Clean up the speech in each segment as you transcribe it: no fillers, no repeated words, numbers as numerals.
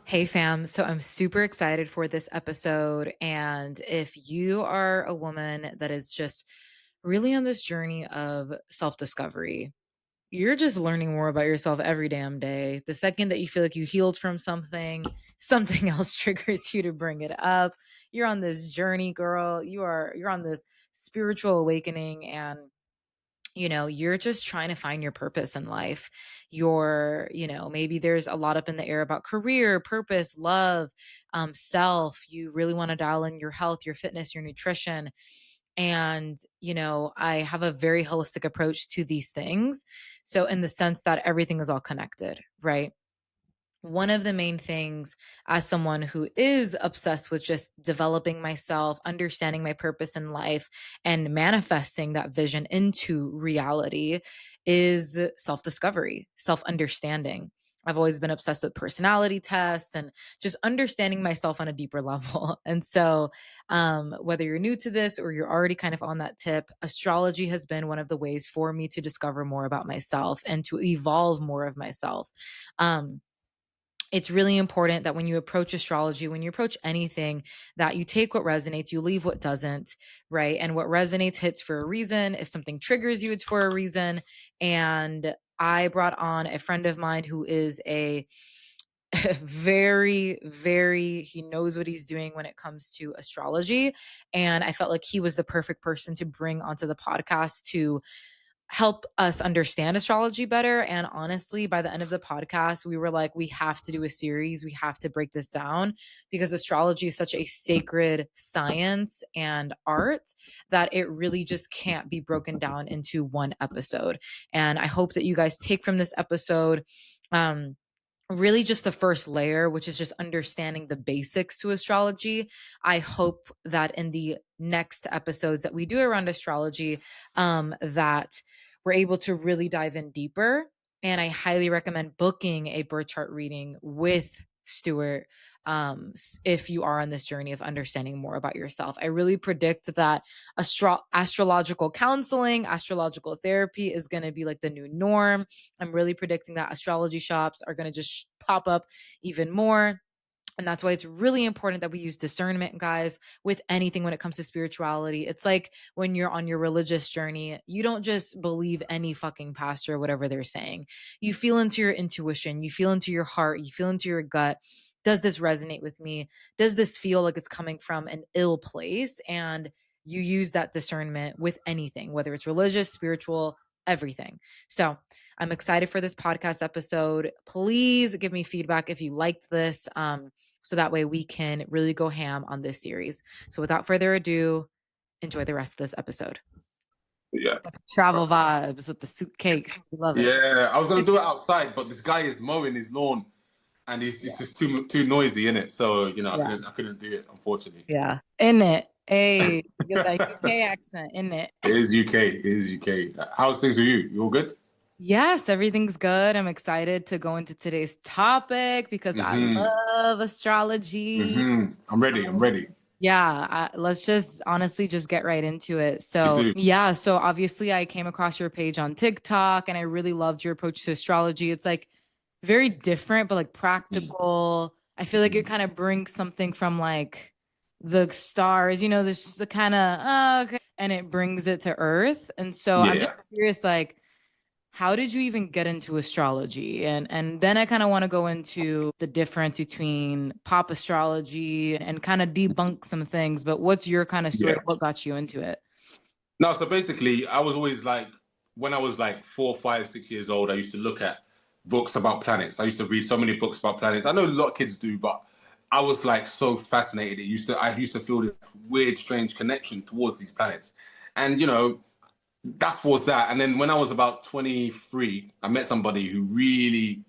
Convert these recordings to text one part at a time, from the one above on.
Hey fam, so I'm super excited for this episode. And if you are a woman that is just really on this journey of self discovery, you're just learning more about yourself every damn day. The second that you feel like you healed from something, something else triggers you to bring it up. You're on this journey, girl. You're on this spiritual awakening, and you're just trying to find your purpose in life. Maybe there's a lot up in the air about career, purpose, love, self. You really want to dial in your health, your fitness, your nutrition. And, I have a very holistic approach to these things. So, in the sense that everything is all connected, right? One of the main things, as someone who is obsessed with just developing myself, understanding my purpose in life, and manifesting that vision into reality, is self discovery, self understanding. I've always been obsessed with personality tests and just understanding myself on a deeper level. And so, whether you're new to this or you're already kind of on that tip, astrology has been one of the ways for me to discover more about myself and to evolve more of myself. Um, it's really important that when you approach astrology, when you approach anything, that you take what resonates, you leave what doesn't, right? And what resonates hits for a reason. If something triggers you, it's for a reason. And I brought on a friend of mine who is a he knows what he's doing when it comes to astrology. And I felt like he was the perfect person to bring onto the podcast to help us understand astrology better. And honestly, by the end of the podcast, we were like, we have to do a series. We have to break this down because astrology is such a sacred science and art that it really just can't be broken down into one episode. And I hope that you guys take from this episode, um, really just the first layer, which is just understanding the basics to astrology. I hope that in the next episodes that we do around astrology, that we're able to really dive in deeper. And I highly recommend booking a birth chart reading with Stewart, if you are on this journey of understanding more about yourself. I really predict that astrological counseling, astrological therapy is going to be like the new norm. I'm really predicting that astrology shops are going to just pop up even more. And that's why it's really important that we use discernment, guys, with anything when it comes to spirituality. It's like when you're on your religious journey, you don't just believe any fucking pastor or whatever they're saying. You feel into your intuition, you feel into your heart, you feel into your gut. Does this resonate with me? Does this feel like it's coming from an ill place? And you use that discernment with anything, whether it's religious, spiritual, everything. So I'm excited for this podcast episode. Please give me feedback if you liked this. So that way we can really go ham on this series. So without further ado, enjoy the rest of this episode. Yeah. Travel vibes with the suitcase. We love it. Yeah, I was gonna do it outside, but this guy is mowing his lawn, and it's Yeah. just too noisy in it. So I Yeah. couldn't do it, unfortunately. Yeah. In it. Hey, you get that UK accent in it. It is UK. It is UK. How's things with you? You all good? Yes, everything's good. I'm excited to go into today's topic because I Mm-hmm. love astrology. Mm-hmm. I'm ready. I'm ready. Yeah, let's just honestly just get right into it. Please So, do. yeah, so obviously I came across your page on TikTok and I really loved your approach to astrology. It's like very different, but like practical. I feel like it kind of brings something from like the stars, this the kind of, okay, and it brings it to earth. And so I'm Yeah. just curious, like, how did you even get into astrology? And then I kind of want to go into the difference between pop astrology and kind of debunk some things. But what's your kind of story? Yeah. What got you into it? No, so basically, I was always like, when I was like 4, 5, 6 years old, I used to look at books about planets. I used to read so many books about planets. I know a lot of kids do, but I was like so fascinated. I used to feel this weird, strange connection towards these planets, and that was that. And then when I was about 23, I met somebody who really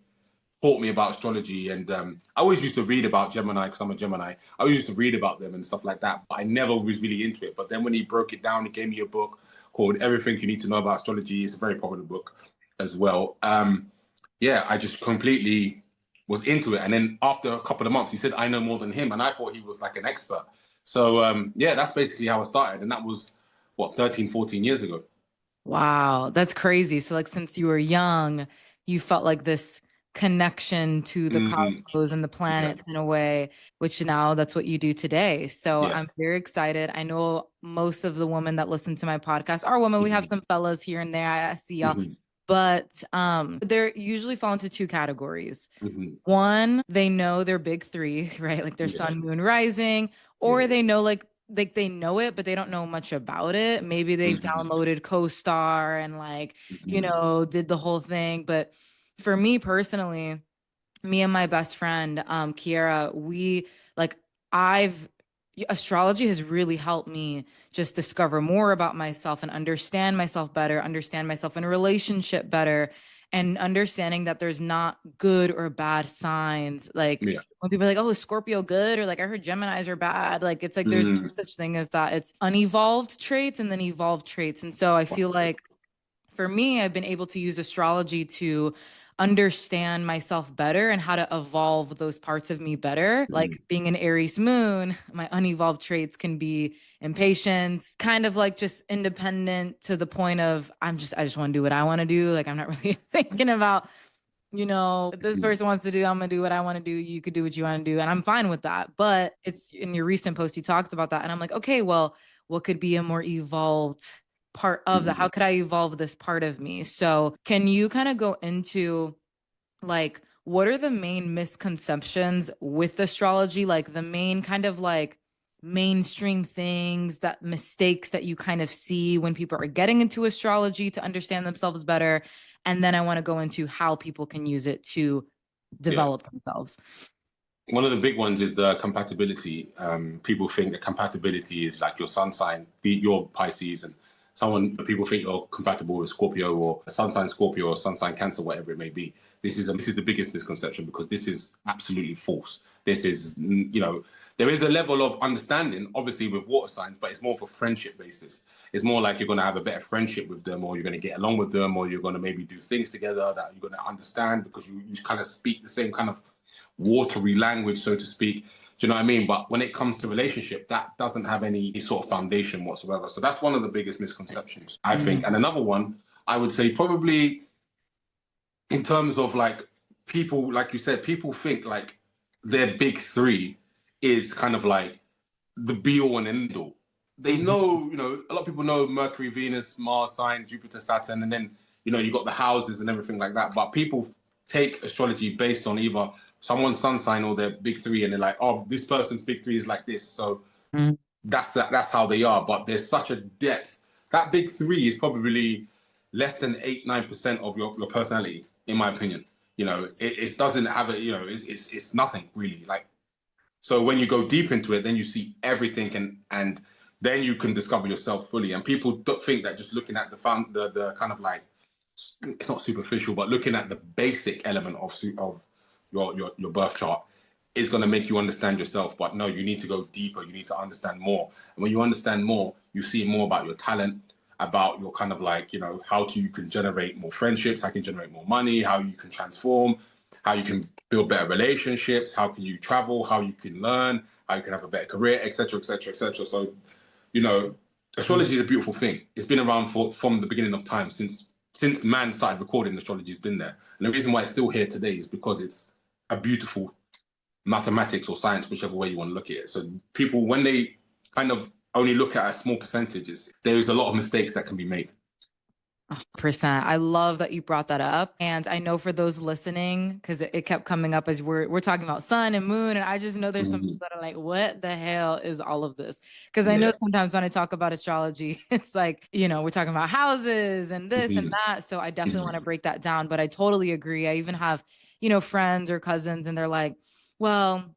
taught me about astrology. And I always used to read about Gemini because I'm a Gemini. I always used to read about them and stuff like that, but I never was really into it. But then when he broke it down, he gave me a book called Everything You Need to Know About Astrology. It's a very popular book as well. Yeah, I just completely was into it. And then after a couple of months, he said, I know more than him. And I thought he was like an expert. So yeah, that's basically how I started. And that was, what, 13, 14 years ago. Wow, that's crazy. So like since you were young, you felt like this connection to the Mm, cosmos and the yeah, planets in a way, which now that's what you do today. So yeah. I'm very excited. I know most of the women that listen to my podcast are women. We have Mhm, some fellas here and there. I see y'all. mhm, But they're usually fall into two categories. mhm. One, they know their big three, right? Like their Yeah, sun, moon, rising, yeah. or they know like they know it, but they don't know much about it. Maybe they've Mhm, downloaded CoStar and like, mhm, did the whole thing. But for me personally, me and my best friend, Kiera, we like I've astrology has really helped me just discover more about myself and understand myself better, understand myself in a relationship better, and understanding that there's not good or bad signs. Like yeah. when people are like, oh, is Scorpio good? Or like, I heard Geminis are bad. Like, it's like there's no Mm, such thing as that. It's unevolved traits and then evolved traits. And so I feel like for me, I've been able to use astrology to understand myself better and how to evolve those parts of me better. Like mhm, being an Aries moon, my unevolved traits can be impatience, kind of like just independent to the point of I just want to do what I want to do. Like I'm not really thinking about if this mhm, person wants to do, I'm gonna do what I want to do. You could do what you want to do. And I'm fine with that. But it's in your recent post, you talked about that. And I'm like, okay, well, what could be a more evolved part of that? mhm. How could I evolve this part of me? So can you kind of go into like what are the main misconceptions with astrology, like the main kind of like mainstream things, that mistakes that you kind of see when people are getting into astrology to understand themselves better, and then I want to go into how people can use it to Yeah. develop themselves. One of the big ones is the compatibility. People think that compatibility is like your sun sign, be your Pisces, and people think you're compatible with Scorpio or sun sign Scorpio or sun sign Cancer, whatever it may be. This is the biggest misconception because this is absolutely false. This is there is a level of understanding, obviously, with water signs, but it's more for friendship basis. It's more like you're going to have a better friendship with them, or you're going to get along with them, or you're going to maybe do things together that you're going to understand because you kind of speak the same kind of watery language, so to speak. Do you know what I mean? But when it comes to relationship, that doesn't have any sort of foundation whatsoever. So that's one of the biggest misconceptions, I think. Mhm. And another one, I would say probably in terms of like people, like you said, people think like their big three is kind of like the be all and end all. They Mhm. know, a lot of people know Mercury, Venus, Mars sign, Jupiter, Saturn, and then, you got the houses and everything like that. But people take astrology based on either someone's sun sign or their big three, and they're like, oh, this person's big three is like this. So Mhm. that's how they are. But there's such a depth. That big three is probably less than 8-9% of your personality, in my opinion. It doesn't have a, it's nothing really. Like, so when you go deep into it, then you see everything, and then you can discover yourself fully. And people don't think that just looking at the kind of like, it's not superficial, but looking at the basic element of your birth chart is going to make you understand yourself. But no, you need to go deeper. You need to understand more. And when you understand more, you see more about your talent, about your kind of like, you can generate more friendships, how you can generate more money, how you can transform, how you can build better relationships, how can you travel, how you can learn, how you can have a better career, etc., etc., etc. So, you know, Mhm. astrology is a beautiful thing. It's been around from the beginning of time, since man started recording. Astrology's been there, and the reason why it's still here today is because it's a beautiful mathematics or science, whichever way you want to look at it. So people, when they kind of only look at a small percentages, there is a lot of mistakes that can be made. 100%. I love that you brought that up. And I know for those listening, because it kept coming up as we're talking about sun and moon. And I just know there's some people Mhm. that are like, what the hell is all of this? Because I know Yeah. sometimes when I talk about astrology, it's like, we're talking about houses and this and Mhm. that. So I definitely want to Mhm. break that down. But I totally agree. I even have, friends or cousins, and they're like, well,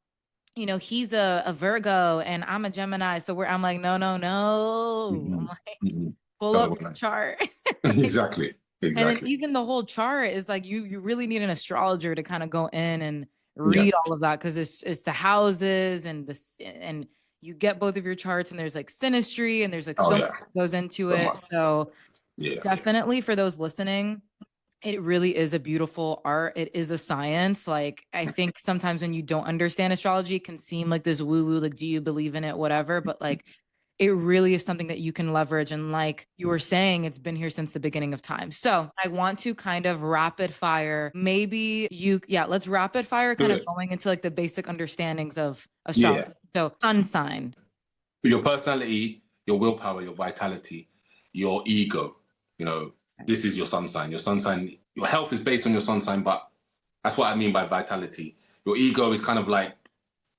he's a Virgo and I'm a Gemini. So I'm like, no, no, no. I'm Mhm. like, Mhm. pull Doesn't up work your like chart. exactly, And then exactly. even the whole chart is like you really need an astrologer to kind of go in and Yeah. read all of that, because it's the houses and this, and you get both of your charts, and there's like synastry and there's like Oh so much yeah. that goes into So it. much. So Yeah. definitely for those listening, it really is a beautiful art. It is a science. Like I think sometimes when you don't understand astrology, it can seem like this woo woo, like do you believe in it, whatever. But like it really is something that you can leverage. And like you were saying, it's been here since the beginning of time. So I want to kind of rapid fire. Maybe yeah, let's rapid fire Do kind of it. going into like the basic understandings of astrology. Yeah. So sun sign. Your personality, your willpower, your vitality, your ego. You know, this is your sun sign. Your sun sign, your health is based on your sun sign, but that's what I mean by vitality. Your ego is kind of like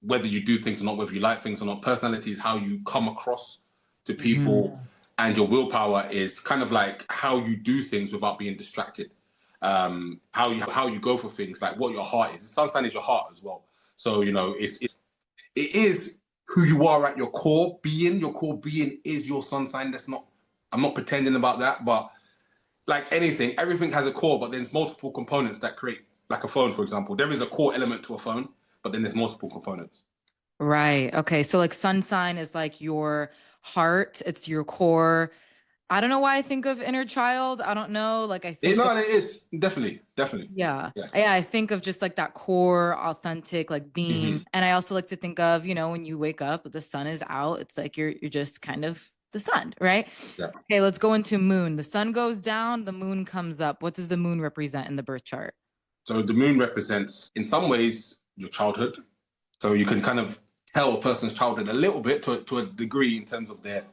whether you do things or not, whether you like things or not. Personality is how you come across to Mhm. people, and your willpower is kind of like how you do things without being distracted. How you go for things, like what your heart is. Sun sign is your heart as well. So you know, it is who you are at your core being. Your core being is your sun sign. That's not. I'm not pretending about that, but like anything, everything has a core, but there's multiple components that create, like a phone, for example. There is a core element to a phone, but then there's multiple components. Right. Okay. So like sun sign is like your heart, it's your core. I don't know why I think of inner child. I don't know. Like I think of No, it is definitely, definitely. yeah. Yeah. Yeah, I think of just like that core, authentic, like Hmm. being. And I also like to think of, when you wake up, the sun is out. It's like you're just kind of the sun, right? Yeah. Okay, let's go into moon. The sun goes down, the moon comes up. What does the moon represent in the birth chart? So the moon represents, in some ways, your childhood. So you can kind of tell a person's childhood a little bit to a degree in terms of their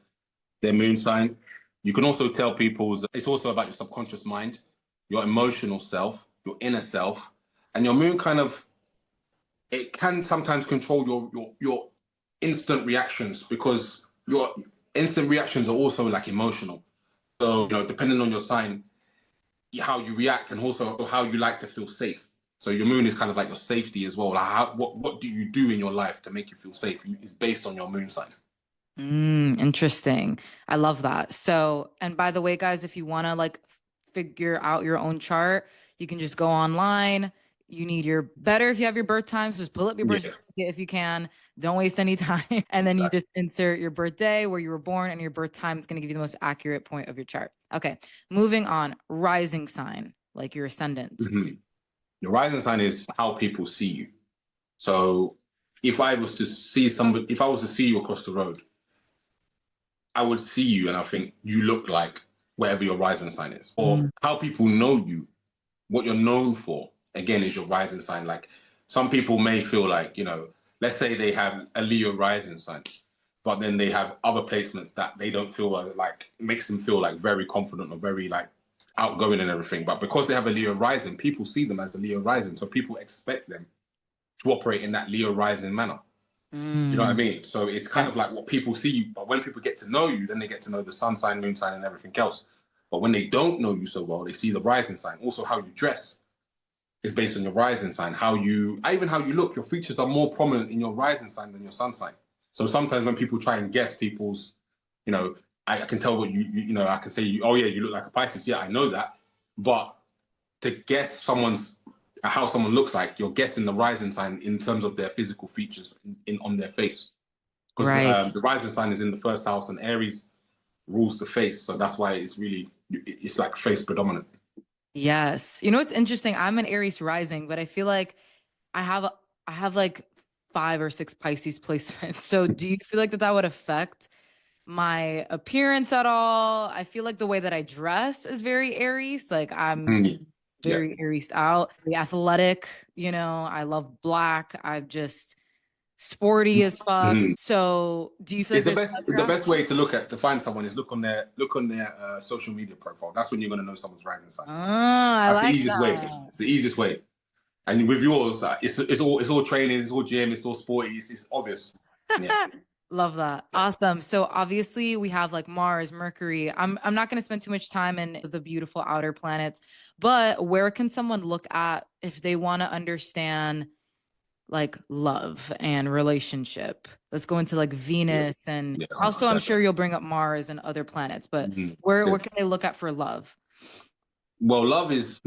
moon sign. You can also tell people's, it's also about your subconscious mind, your emotional self, your inner self, and your moon kind of, it can sometimes control your instant reactions, because your instant reactions are also like emotional. So, depending on your sign, how you react, and also how you like to feel safe. So your moon is kind of like your safety as well. Like what do you do in your life to make you feel safe? It's based on your moon sign. Interesting. I love that. So, and by the way, guys, if you want to like figure out your own chart, you can just go online. You need your better if you have your birth times, just pull up your birth Yeah, certificate if you can. Don't waste any time. And then you exactly. just insert your birthday, where you were born, and your birth time is going to give you the most accurate point of your chart. Okay. Moving on. Rising sign, like your ascendant. Hmm. Your rising sign is how people see you. So if I was to see you across the road, I would see you and I think you look like whatever your rising sign is. Or Mm. how people know you, what you're known for, again, is your rising sign. Like some people may feel like, let's say they have a Leo rising sign, but then they have other placements that they don't feel like makes them feel like very confident or very like outgoing and everything. But because they have a Leo rising, people see them as a Leo rising. So people expect them to operate in that Leo rising manner. Do you know what I Mm. mean? So it's kind of Yes. like what people see you, but when people get to know you, then they get to know the sun sign, moon sign, and everything else. But when they don't know you so well, they see the rising sign. Also, how you dress is based on your rising sign. Even how you look, your features are more prominent in your rising sign than your sun sign. So sometimes when people try and guess people's, you know, I can tell what I can say, oh yeah, you look like a Pisces. Yeah, I know that. But to guess how someone looks like, you're guessing the rising sign in terms of their physical features on their face, because Right. the rising sign is in the first house, and Aries rules the face, so that's why it's like face predominant. Yes. You know what's interesting? I'm an Aries rising, but I feel like I have I have like 5 or 6 Pisces placements. So do you feel like that would affect my appearance at all? I feel like the way that I dress is very Aries. Like I'm Mm. Yeah. very Aries out, the athletic, I love black. I'm just sporty as fuck. Mhm. So do you feel like It's the there's best. a The contrast? best way to find someone is look on their social media profile. That's when you're gonna know someone's rising sign. I That's the like easiest way. that. It's the easiest way. And with yours, it's all training, it's all gym, it's all sporty. It's obvious. Yeah. Love that. Yeah. Awesome. So obviously we have like Mars, Mercury. I'm not going to spend too much time in the beautiful outer planets, but where can someone look at if they want to understand like love and relationship? Let's go into like Yeah. Venus, and Yeah. also I'm 100%. sure you'll bring up Mars and other planets, but Mhm. where can they look at for love? Well, love is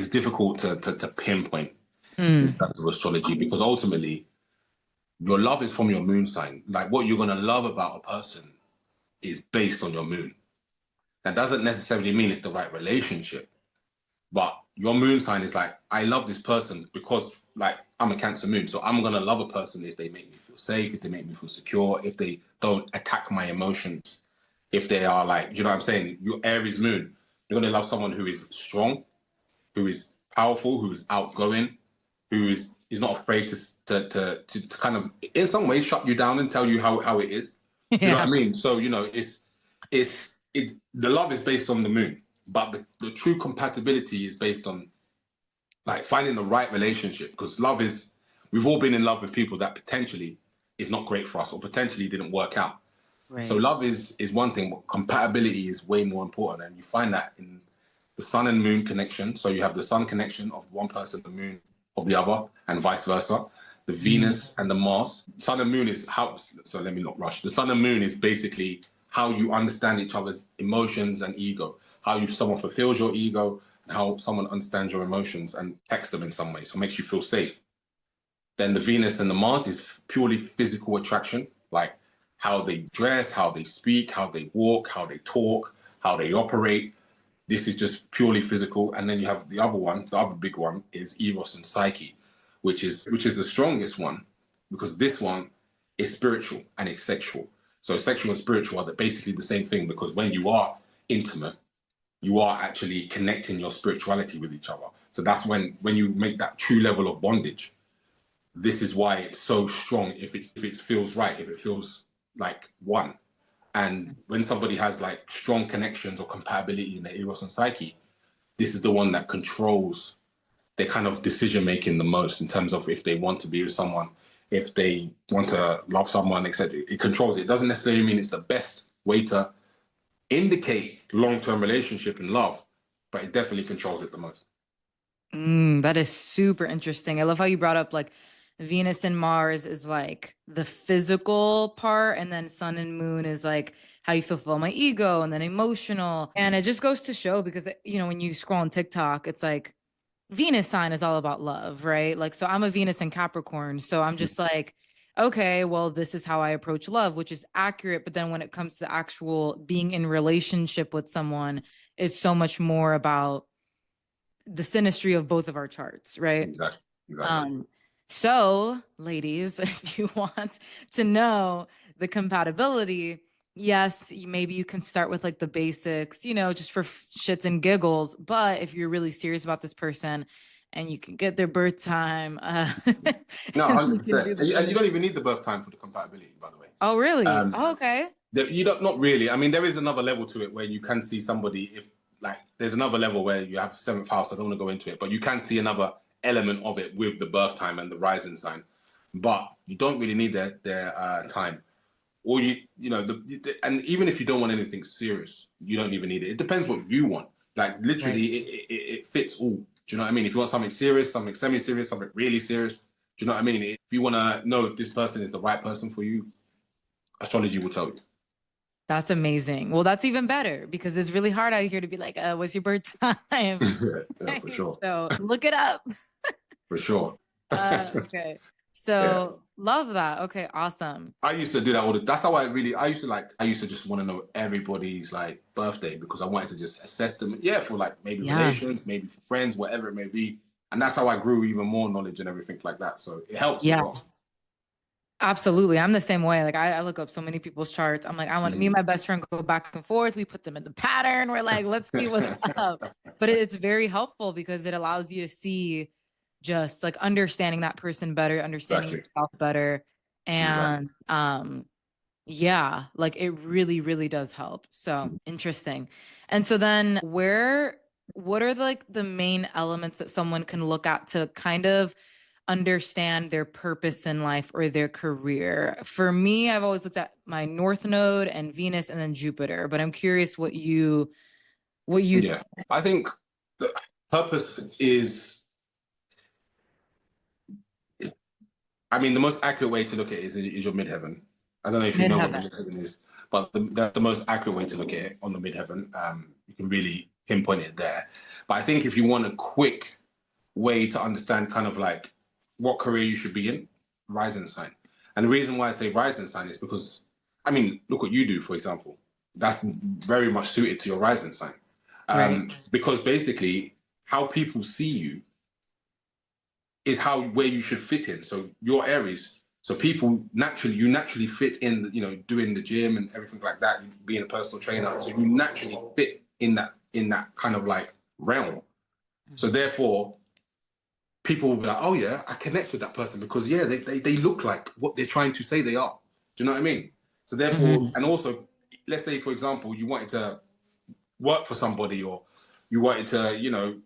difficult to pinpoint in Mm, terms of astrology, because ultimately your love is from your moon sign. Like what you're gonna love about a person is based on your moon. That doesn't necessarily mean it's the right relationship, but your moon sign is like, I love this person because like I'm a Cancer moon, so I'm gonna love a person if they make me feel safe, if they make me feel secure, if they don't attack my emotions, if they are like, you know what I'm saying? Your Aries moon, you're gonna love someone who is strong, who is powerful, who is outgoing, who is not afraid to kind of in some ways shut you down and tell you how it is. Do you know Yeah. what I mean? So you know, the love is based on the moon, but the true compatibility is based on like finding the right relationship. Because love is, we've all been in love with people that potentially is not great for us or potentially didn't work out. So Right. love is one thing, but compatibility is way more important, and you find that in the sun and moon connection. So you have the sun connection of one person, the moon of the other, and vice versa. The Mhm. Venus and the Mars. Sun and moon is how. So let me not rush. The sun and moon is basically how you understand each other's emotions and ego. How you someone fulfills your ego, and how someone understands your emotions and texts them in some way, so it makes you feel safe. Then the Venus and the Mars is purely physical attraction, like how they dress, how they speak, how they walk, how they talk, how they operate. This is just purely physical. And then you have the other one, the other big one is Eros and Psyche, which is the strongest one because this one is spiritual and it's sexual. So sexual and spiritual are basically the same thing because when you are intimate, you are actually connecting your spirituality with each other. So that's when you make that true level of bondage. This is why it's so strong if it feels right, if it feels like one. And when somebody has like strong connections or compatibility in their Eros and Psyche, this is the one that controls their kind of decision making the most in terms of if they want to be with someone, if they want to love someone, etc. It controls it. It doesn't necessarily mean it's the best way to indicate long-term relationship and love, but it definitely controls it the most. That is super interesting. I love how you brought up like Venus and Mars is like the physical part, and then Sun and Moon is like how you fulfill my ego, and then emotional. And it just goes to show because, when you scroll on TikTok, it's like Venus sign is all about love, right? Like, so I'm a Venus and Capricorn. So I'm just like, okay, well, this is how I approach love, which is accurate. But then when it comes to actual being in relationship with someone, it's so much more about the synastry of both of our charts, right? Exactly. Exactly. Um, so, ladies, if you want to know the compatibility, yes, maybe you can start with like the basics, just for shits and giggles. But if you're really serious about this person and you can get their birth time, No, and you can 100%. really And you don't understand. even need the birth time for the compatibility, by the way. Oh, really? Um, Oh, okay. you don't, not really. I mean, there is another level to it where you can see somebody if like there's another level where you have seventh house. I don't want to go into it, but you can see another element of it with the birth time and the rising sign. But you don't really need their time. Or and even if you don't want anything serious, you don't even need it. It depends what you want. Like literally, Right. it fits all. Do you know what I mean? If you want something serious, something semi-serious, something really serious, do you know what I mean? If you want to know if this person is the right person for you, astrology will tell you. That's amazing. Well, that's even better because it's really hard out here to be like, what's your birth time? Yeah, for sure, So look it up. for sure. Okay. Yeah. So love that. Okay, awesome. I used to do that all the. That's how I used to like. I used to just want to know everybody's like birthday because I wanted to just assess them. Yeah, for like maybe Yeah. relations, maybe for friends, whatever it may be. And that's how I grew even more knowledge and everything like that. So it helps as Yeah, well. absolutely. I'm the same way. Like I look up so many people's charts. I'm like, I want me and Mm. my best friend go back and forth. We put them in the pattern. We're like, let's see what's up. But it's very helpful because it allows you to see just like understanding that person better, understanding Exactly. yourself better. Exactly. And yeah, like it really, really does help. So interesting. And so then what are like the main elements that someone can look at to kind of understand their purpose in life or their career? For me, I've always looked at my North Node and Venus and then Jupiter, but I'm curious what you Yeah. I think the purpose is. I mean, the most accurate way to look at it is your midheaven. I don't know if you know what the midheaven. midheaven is, but that's the most accurate way to look at it on the midheaven. You can really pinpoint it there. But I think if you want a quick way to understand kind of like what career you should be in, rising sign. And the reason why I say rising sign is because, I mean, look what you do, for example. That's very much suited to your rising sign. Right. Because basically, how people see you is how where you should fit in. So your Aries. So people naturally, you naturally fit in, you know, doing the gym and everything like that, being a personal trainer. So you naturally fit in that kind of like realm. So Mhm. therefore, people will be like, oh yeah, I connect with that person because yeah, they look like what they're trying to say they are. Do you know what I mean? So therefore, Mhm. and also, let's say for example, you wanted to work for somebody or you wanted to, you know,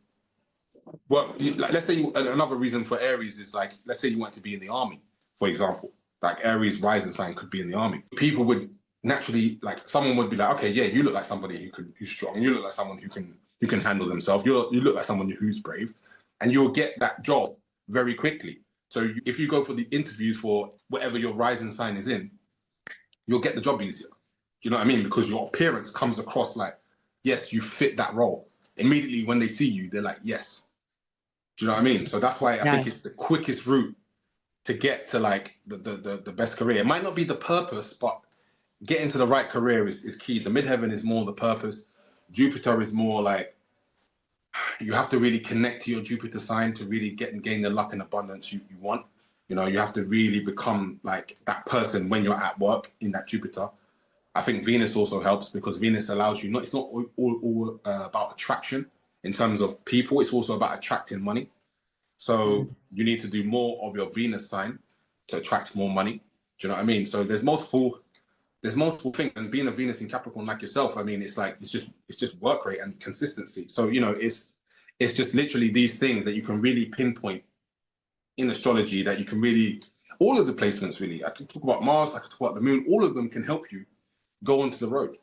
work. Like, let's say another reason for Aries is like, let's say you want to be in the army, for example. Like Aries rising sign could be in the army. People would naturally like someone would be like, okay, yeah, you look like somebody who's strong. You look like someone who can handle themselves. You look like someone who's brave, and you'll get that job very quickly. So if you go for the interviews for whatever your rising sign is in, you'll get the job easier. Do you know what I mean? Because your appearance comes across like, yes, you fit that role. Immediately when they see you, they're like, yes. Do you know what I mean? So that's why I think it's Yes. the quickest route to get to like the best career. It might not be the purpose, but getting to the right career is key. The midheaven is more the purpose. Jupiter is more like you have to really connect to your Jupiter sign to really get and gain the luck and abundance you want. You know, you have to really become like that person when you're at work in that Jupiter. I think Venus also helps because Venus allows you not. It's not all about attraction in terms of people. It's also about attracting money. So Mhm. you need to do more of your Venus sign to attract more money. Do you know what I mean? So there's multiple things, and being a Venus in Capricorn like yourself, I mean, it's like it's just work rate and consistency. So you know, it's just literally these things that you can really pinpoint in astrology that you can really all of the placements really. I can talk about Mars, I can talk about the Moon. All of them can help you go onto the road.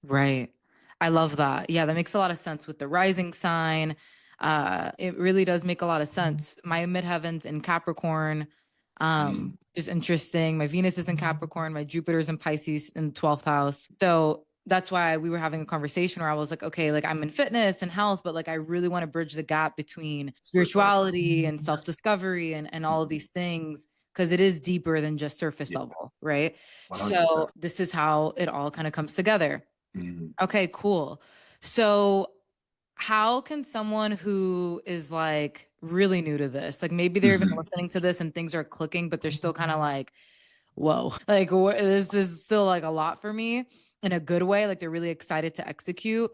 Right. I love that. Yeah, that makes a lot of sense with the rising sign. It really does make a lot of sense. My midheaven's in Capricorn. Mm. Just interesting. My Venus is in Capricorn, my Jupiter's in Pisces in the 12th house. So that's why we were having a conversation where I was like, okay, like I'm in fitness and health, but like I really want to bridge the gap between Spirituality. spirituality and self-discovery and all of Mm. these things because it is deeper than just surface Yeah, level, right? 100%. So this is how it all kind of comes together. Mm. Okay, cool. So, how can someone who is like really new to this, like maybe they're even Mm-hmm. listening to this and things are clicking, but they're still kind of like, whoa, like this is still like a lot for me in a good way. Like they're really excited to execute.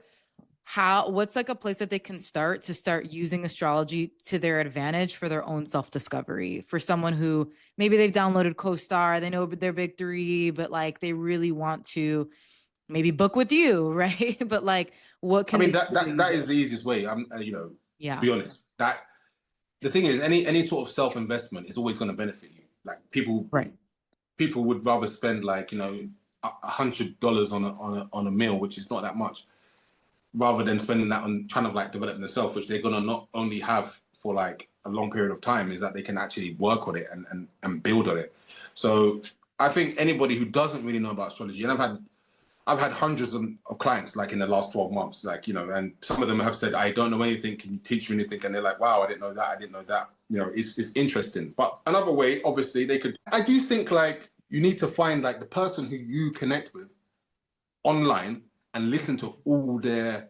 What's like a place that they can start to start using astrology to their advantage for their own self discovery? For someone who maybe they've downloaded CoStar, they know their big three, but like they really want to maybe book with you, right? But like, what I can mean they do to use that it? is the easiest way. I'm you know, to Yeah, be honest, that the thing is any sort of self investment is always going to benefit you. Like right. people would rather spend like you know $100 on a meal, which is not that much, rather than spending that on trying to like develop themselves, which they're gonna not only have for like a long period of time, is that they can actually work on it and build on it. So I think anybody who doesn't really know about astrology, and I've had hundreds of clients like in the last 12 months, like, you know, and some of them have said, I don't know anything. Can you teach me anything? And they're like, wow, I didn't know that. I didn't know that. You know, it's interesting. But another way, obviously, they could, I do think like you need to find like the person who you connect with online and listen to all their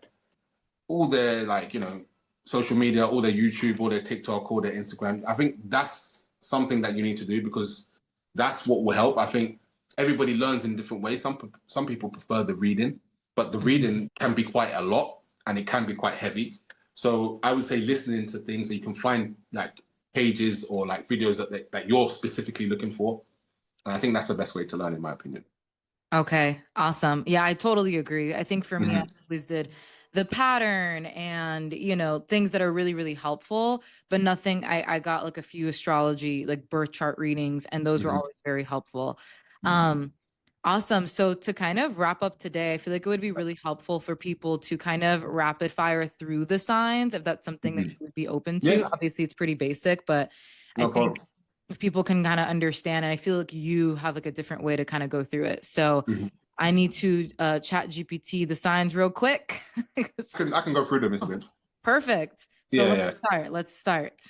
like, you know, social media, all their YouTube, all their TikTok, all their Instagram. I think that's something that you need to do because that's what will help. I think everybody learns in different ways. Some people prefer the reading, but the Mhm. reading can be quite a lot and it can be quite heavy. So I would say listening to things that you can find like pages or like videos that you're specifically looking for. And I think that's the best way to learn, in my opinion. Okay, awesome. Yeah, I totally agree. I think for me, I Mm-hmm. always did the pattern and, things that are really, really helpful, but nothing. I got like a few astrology, like birth chart readings, and those were Mm-hmm. always very helpful. Mm-hmm. Awesome. So to kind of wrap up today, I feel like it would be really helpful for people to kind of rapid fire through the signs, if that's something that Mm-hmm. you would be open to. Yeah, Obviously, it's pretty basic, but I no think problem. if people can kind of understand, and I feel like you have like a different way to kind of go through it. So Mm-hmm. I need to chat GPT the signs real quick. I can go through them, Miss Lynn. Perfect. So Yeah, let's yeah. start. Let's start.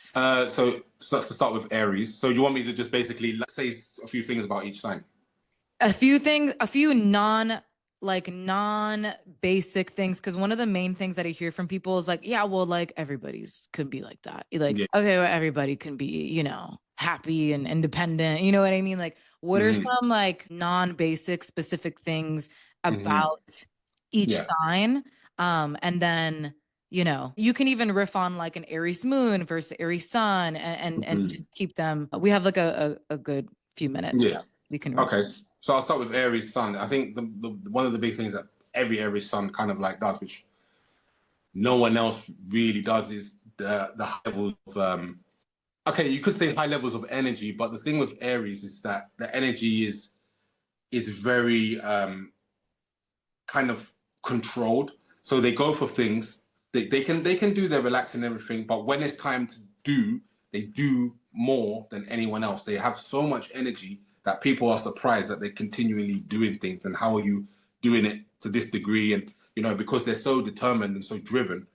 So let's start with Aries. So you want me to just basically say a few things about each sign? A few things, a few non like non-basic things, because one of the main things that I hear from people is like, yeah, well, like everybody's could be like that. Like, Yeah. okay, well, everybody can be, happy and independent. You know what I mean? Like, what are Hmm. some like non-basic specific things Hmm. about each Yeah. sign? And then, you can even riff on like an Aries moon versus Aries sun, and Mhm. just keep them. We have like a good few minutes, so Yeah. we can run Okay. through. So I'll start with Aries Sun. I think the one of the big things that every Aries Sun kind of like does, which no one else really does, is the high level of okay, you could say high levels of energy, but the thing with Aries is that the energy is very kind of controlled. So they go for things. They can do their relaxing and everything, but when it's time to do, they do more than anyone else. They have so much energy that people are surprised that they're continually doing things. And how are you doing it to this degree? And because they're so determined and so driven,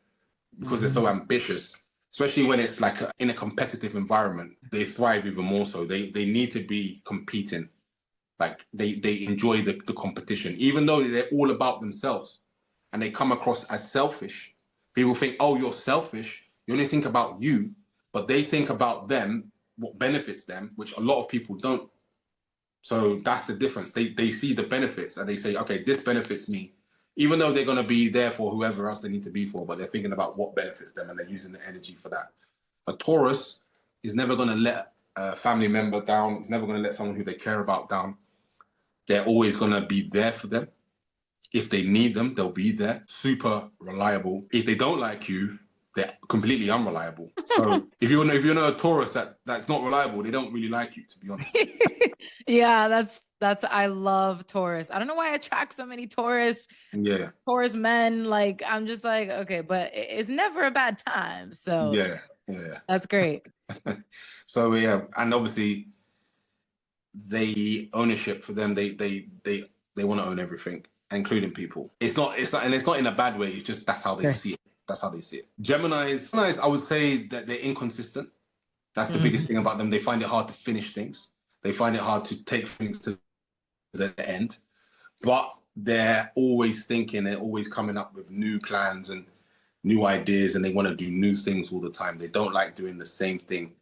because they're so ambitious, especially when it's like in a competitive environment, they thrive even more so. They need to be competing, like they enjoy the competition, even though they're all about themselves and they come across as selfish. People think, oh, you're selfish. You only think about you, but they think about them, what benefits them, which a lot of people don't. So that's the difference. They see the benefits and they say, okay, this benefits me, even though they're going to be there for whoever else they need to be for, but they're thinking about what benefits them and they're using the energy for that. A Taurus is never going to let a family member down. It's never going to let someone who they care about down. They're always going to be there for them. If they need them, they'll be there. Super reliable. If they don't like you, they're completely unreliable. So if you know a Taurus that's not reliable, they don't really like you, to be honest. Yeah, that's I love Taurus. I don't know why I attract so many Yeah, Taurus men. Like I'm just like, okay, but it's never a bad time. So yeah, yeah. that's great. So yeah, and obviously they ownership for them. They want to own everything, including people. It's not, and it's not in a bad way. It's just that's how they Sure. see it. That's how they see it. Gemini's, I would say that they're inconsistent. That's the biggest Mhm. thing about them. They find it hard to finish things. They find it hard to take things to the end. But they're always thinking. They're always coming up with new plans and new ideas, and they want to do new things all the time. They don't like doing the same thing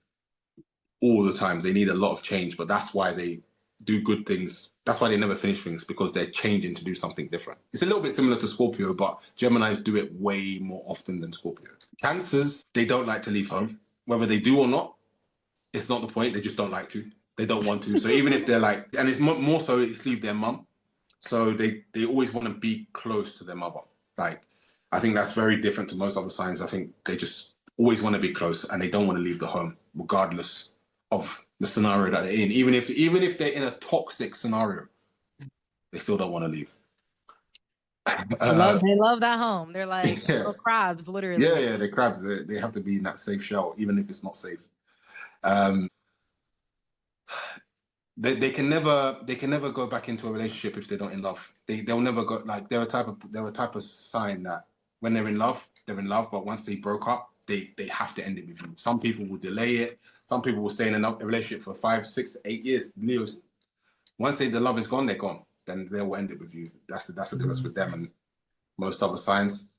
all the time. They need a lot of change, but that's why they do good things. That's why they never finish things, because they're changing to do something different. It's a little bit similar to Scorpio, but Gemini's do it way more often than Scorpio. Cancers, they don't like to leave home. Whether they do or not, it's not the point. They just don't like to. They don't want to. So even if they're like, and it's more so, it's leave their mum. So they always want to be close to their mother. Like, I think that's very different to most other signs. I think they just always want to be close and they don't want to leave the home, regardless of the scenario that they're in. Even if they're in a toxic scenario, they still don't want to leave. They love Uh, they love that home. They're like yeah, little crabs, yeah, literally. yeah. They're crabs. They have to be in that safe shell, even if it's not safe. Um, they can never go back into a relationship if they're not in love. They'll never go, like, they're a type of sign that when they're in love, but once they broke up, they have to end it with you. Some people will delay it. Some people will stay in a relationship for 5, 6, 8 years. Leo's, once the love is gone, they're gone. Then they will end it with you. That's the difference with them and most other signs.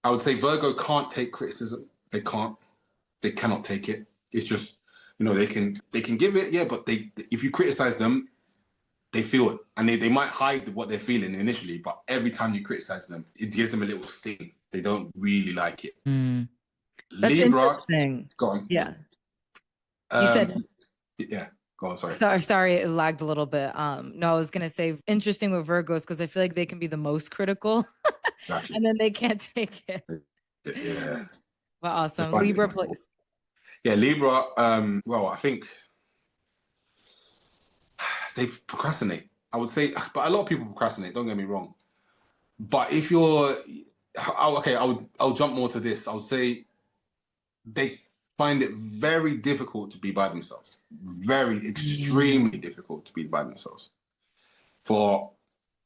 I would say Virgo can't take criticism. They cannot take it. It's just, they can give it, yeah, but if you criticize them, they feel it, and they might hide what they're feeling initially, but every time you criticize them, it gives them a little sting. They don't really like it. Mm, that's Libra, interesting. gone. Yeah. You Um, said yeah, go on. Sorry. sorry, it lagged a little bit. No, I was gonna say interesting with Virgos because I feel like they can be the most critical Exactly. and then they can't take it. Yeah, But they awesome. find it Libra, difficult. please. Yeah, Libra. Well, I think they procrastinate. I would say, but a lot of people procrastinate. Don't get me wrong. But if you're, okay, I'll jump more to this. I would say they find it very difficult to be by themselves. Very Mm. extremely difficult to be by themselves. For,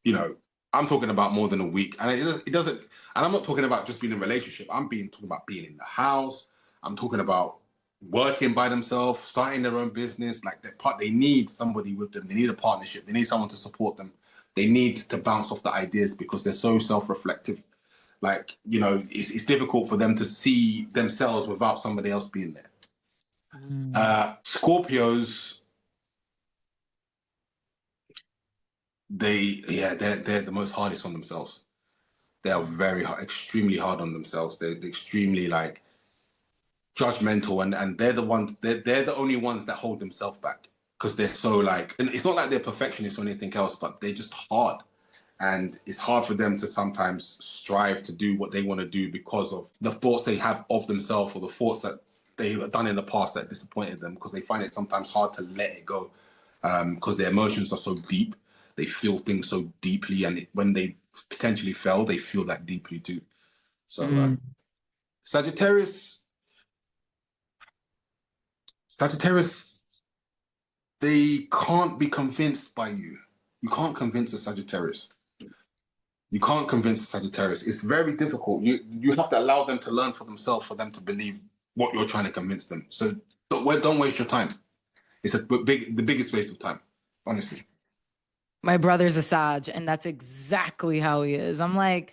you know, I'm talking about more than a week, and it doesn't. And I'm not talking about just being in a relationship. Talking about being in the house. I'm talking about working by themselves, starting their own business. Like they need somebody with them. They need a partnership. They need someone to support them. They need to bounce off the ideas because they're so self-reflective. Like, you know, it's difficult for them to see themselves without somebody else being there. Mm. Scorpios, they're the most hardest on themselves. They are very hard, extremely hard on themselves. They're extremely like judgmental, and they're the ones, they're the only ones that hold themselves back because they're so like, and it's not like they're perfectionists or anything else, but they're just hard. And it's hard for them to sometimes strive to do what they want to do because of the thoughts they have of themselves or the thoughts that they have done in the past that disappointed them, because they find it sometimes hard to let it go, because their emotions are so deep. They feel things so deeply, and when they potentially fail, they feel that deeply too. So Mm. Sagittarius, Sagittarius, they can't be convinced by you. You can't convince a Sagittarius. You can't convince a Sagittarius. It's very difficult. You have to allow them to learn for themselves for them to believe what you're trying to convince them. So don't waste your time. It's the biggest waste of time, honestly. My brother's a Sag, and that's exactly how he is. I'm like,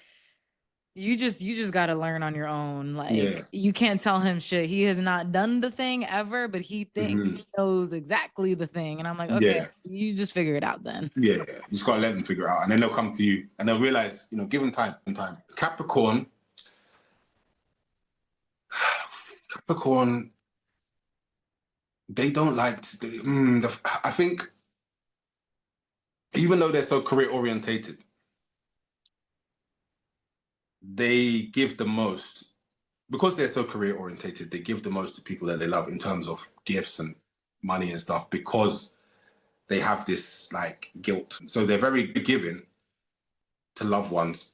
you just got to learn on your own. Yeah. Like, you can't tell him shit. He has not done the thing ever, but he thinks Hmm. he knows exactly the thing. And I'm like, okay, Yeah. you just figure it out then. Yeah. You just gotta let them figure it out, and then they'll come to you, and they'll realize, give them time. Time. Capricorn. Capricorn. They don't like. I think even though they're so career orientated, they give the most because they're so career orientated. They give the most to people that they love in terms of gifts and money and stuff because they have this like guilt. So they're very giving to loved ones,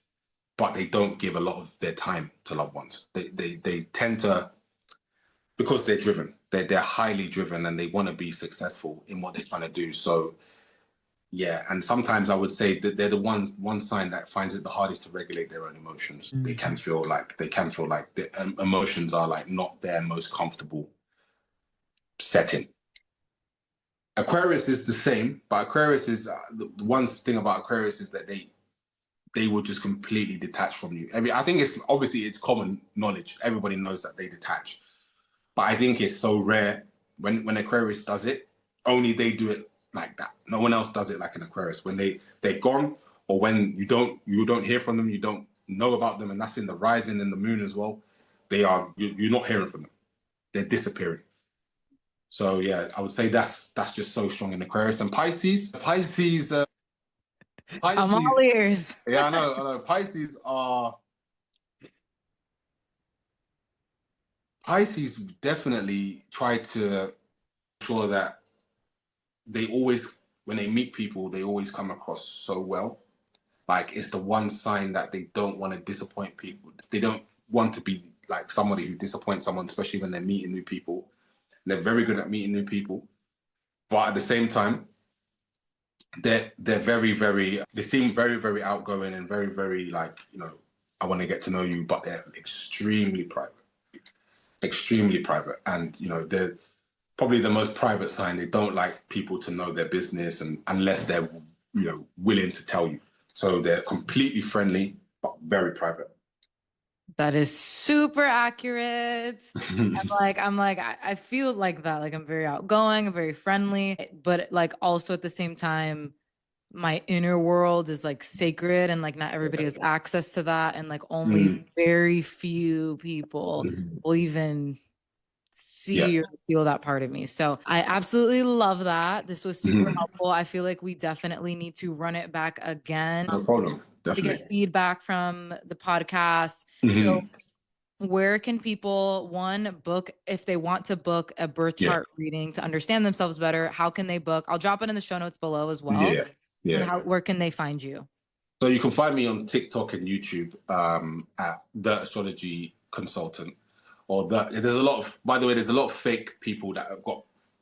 but they don't give a lot of their time to loved ones. They tend to, because they're driven. They're highly driven and they want to be successful in what they're trying to do. So yeah, and sometimes I would say that they're the one sign that finds it the hardest to regulate their own emotions. Mm. They can feel like the emotions are like not their most comfortable setting. Aquarius is the same, but Aquarius is the one thing about Aquarius is that they will just completely detach from you. I mean, I think it's obviously it's common knowledge. Everybody knows that they detach, but I think it's so rare when Aquarius does it. Only they do it like that. No one else does it like an Aquarius. When they're gone, or when you don't hear from them, you don't know about them, and that's in the rising and the moon as well. You're not hearing from them. They're disappearing. So yeah, I would say that's just so strong in Aquarius and Pisces. I'm all Pisces. ears. Yeah, I know. Pisces definitely try to ensure that they always, when they meet people, they always come across so well. Like it's the one sign that they don't want to disappoint people. They don't want to be like somebody who disappoints someone, especially when they're meeting new people. They're very good at meeting new people, but at the same time, they're they seem very very outgoing and very very like I want to get to know you, but they're extremely private, and they're probably the most private sign. They don't like people to know their business, and unless they're willing to tell you. So they're completely friendly but very private. That is super accurate. I feel like that. Like I'm very outgoing, I'm very friendly, but like also at the same time, my inner world is like sacred and like not everybody has access to that. And like only Mm. very few people Mhm. will even Yeah. see or feel that part of me. So I absolutely love that. This was super Mhm. helpful. I feel like we definitely need to run it back again No problem. to Definitely. get feedback from the podcast. So Hmm. where can people one book if they want to book a birth Yeah. chart reading to understand themselves better? How can they book? I'll drop it in the show notes below as well. Yeah. And Yeah. how where can they find you? So you can find me on TikTok and YouTube at the Astrology Consultant. Or there's a lot of, by the way, there's a lot of fake people that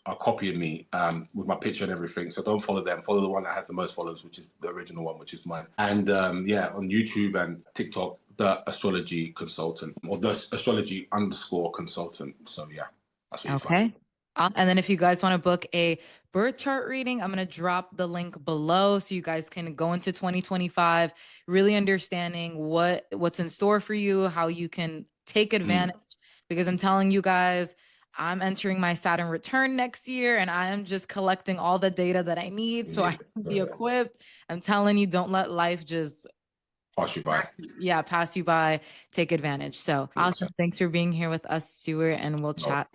are copying me with my picture and everything. So don't follow them. Follow the one that has the most followers, which is the original one, which is mine. And yeah, on YouTube and TikTok, the Astrology Consultant or the Astrology _consultant. So yeah, that's where you find me. Okay. And then if you guys want to book a birth chart reading, I'm going to drop the link below so you guys can go into 2025 really understanding what's in store for you, how you can take Mm. advantage because I'm telling you guys I'm entering my Saturn return next year and I am just collecting all the data that I need so I Yeah, can be equipped. I'm telling you, don't let life just pass you by. pass you by. Take advantage. So awesome. 100%. Thanks for being here with us, Stuart, and we'll No chat